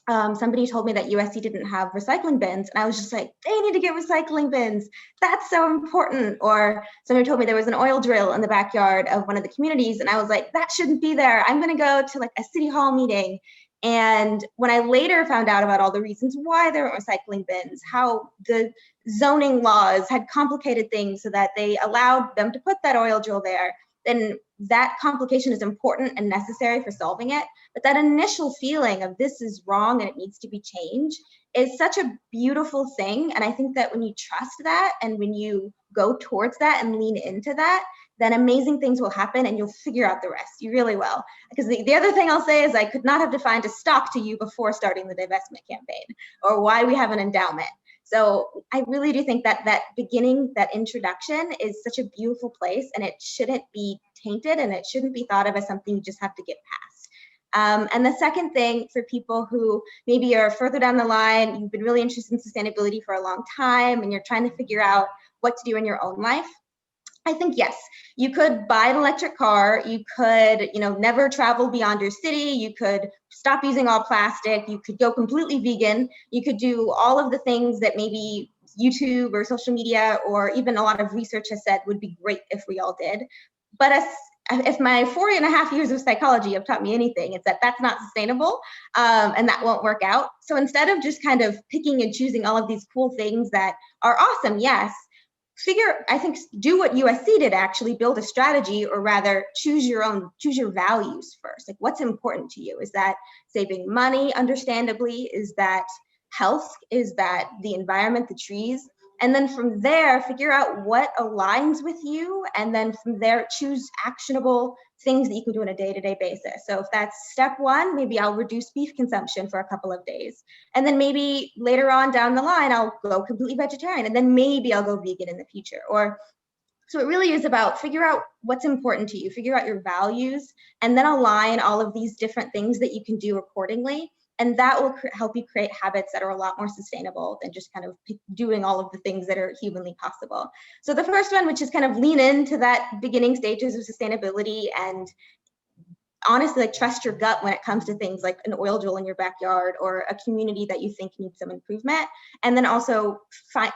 somebody told me that USC didn't have recycling bins, and I was just like, they need to get recycling bins. That's so important. Or somebody told me there was an oil drill in the backyard of one of the communities, and I was like, that shouldn't be there. I'm going to go to like a city hall meeting. And when I later found out about all the reasons why there weren't recycling bins, how the zoning laws had complicated things so that they allowed them to put that oil drill there, then that complication is important and necessary for solving it. But that initial feeling of this is wrong and it needs to be changed is such a beautiful thing. And I think that when you trust that and when you go towards that and lean into that, then amazing things will happen and you'll figure out the rest. You really will. Because the other thing I'll say is I could not have defined a stock to you before starting the divestment campaign or why we have an endowment. So I really do think that that beginning, that introduction is such a beautiful place, and it shouldn't be tainted and it shouldn't be thought of as something you just have to get past. And the second thing for people who maybe are further down the line, you've been really interested in sustainability for a long time and you're trying to figure out what to do in your own life. I think, yes, you could buy an electric car, you could, never travel beyond your city, you could stop using all plastic, you could go completely vegan, you could do all of the things that maybe YouTube or social media or even a lot of research has said would be great if we all did. But if my 4.5 years of psychology have taught me anything, it's that that's not sustainable and that won't work out. So instead of just kind of picking and choosing all of these cool things that are awesome, yes, do what USC did, actually build a strategy, or rather choose your values first. Like, what's important to you? Is that saving money, understandably? Is that health? Is that the environment, the trees? And then from there, figure out what aligns with you. And then from there, choose actionable things that you can do on a day-to-day basis. So if that's step one, maybe I'll reduce beef consumption for a couple of days. And then maybe later on down the line, I'll go completely vegetarian. And then maybe I'll go vegan in the future. So it really is about figure out what's important to you, figure out your values, and then align all of these different things that you can do accordingly. And that will help you create habits that are a lot more sustainable than just kind of doing all of the things that are humanly possible. So the first one, which is kind of lean into that beginning stages of sustainability and honestly, like, trust your gut when it comes to things like an oil drill in your backyard or a community that you think needs some improvement. And then also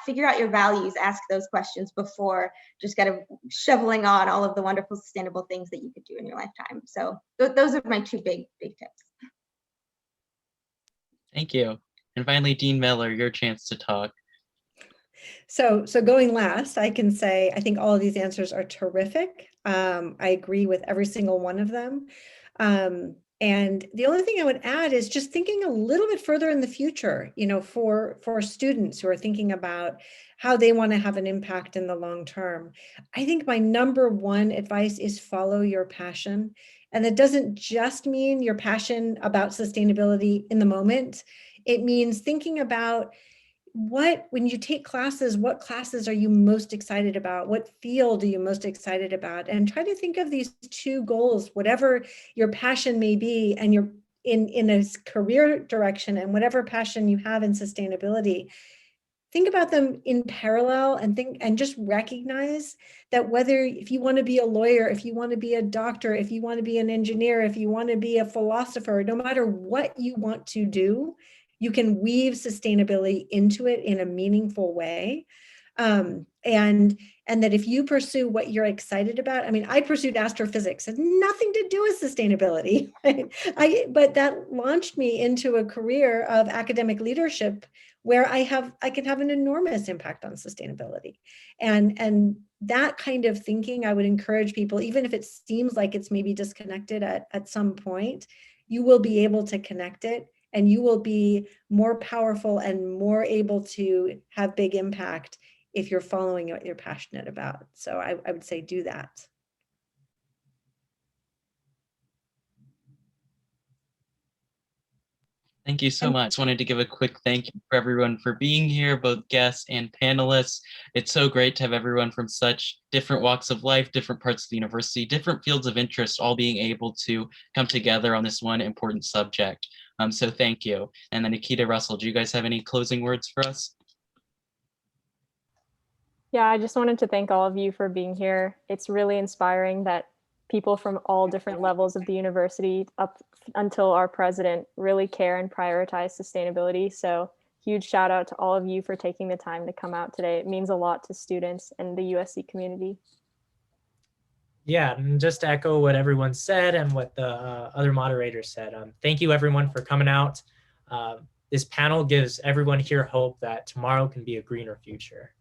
figure out your values, ask those questions before just kind of shoveling on all of the wonderful sustainable things that you could do in your lifetime. So those are my two big tips. Thank you. And finally, Dean Miller, your chance to talk. So going last, I can say I think all of these answers are terrific. I agree with every single one of them. And the only thing I would add is just thinking a little bit further in the future, for students who are thinking about how they want to have an impact in the long term. I think my number one advice is follow your passion. And that doesn't just mean your passion about sustainability in the moment. It means thinking about when you take classes, what classes are you most excited about? What field are you most excited about? And try to think of these two goals, whatever your passion may be, and you're in a career direction, and whatever passion you have in sustainability. Think about them in parallel and just recognize that if you want to be a lawyer, if you want to be a doctor, if you want to be an engineer, if you want to be a philosopher, no matter what you want to do, you can weave sustainability into it in a meaningful way. And that if you pursue what you're excited about, I pursued astrophysics, it had nothing to do with sustainability, right? But that launched me into a career of academic leadership where I can have an enormous impact on sustainability. And that kind of thinking, I would encourage people, even if it seems like it's maybe disconnected at some point, you will be able to connect it, and you will be more powerful and more able to have big impact if you're following what you're passionate about. So I would say do that. Thank Thank you so much. Wanted to give a quick thank you for everyone for being here, both guests and panelists. It's so great to have everyone from such different walks of life, different parts of the university, different fields of interest, all being able to come together on this one important subject. So thank you. And then Nikita, Russell, do you guys have any closing words for us? Yeah, I just wanted to thank all of you for being here. It's really inspiring that people from all different levels of the university up until our president really care and prioritize sustainability. So huge shout out to all of you for taking the time to come out today. It means a lot to students and the USC community. Yeah, and just to echo what everyone said and what the other moderators said, thank you everyone for coming out. This panel gives everyone here hope that tomorrow can be a greener future.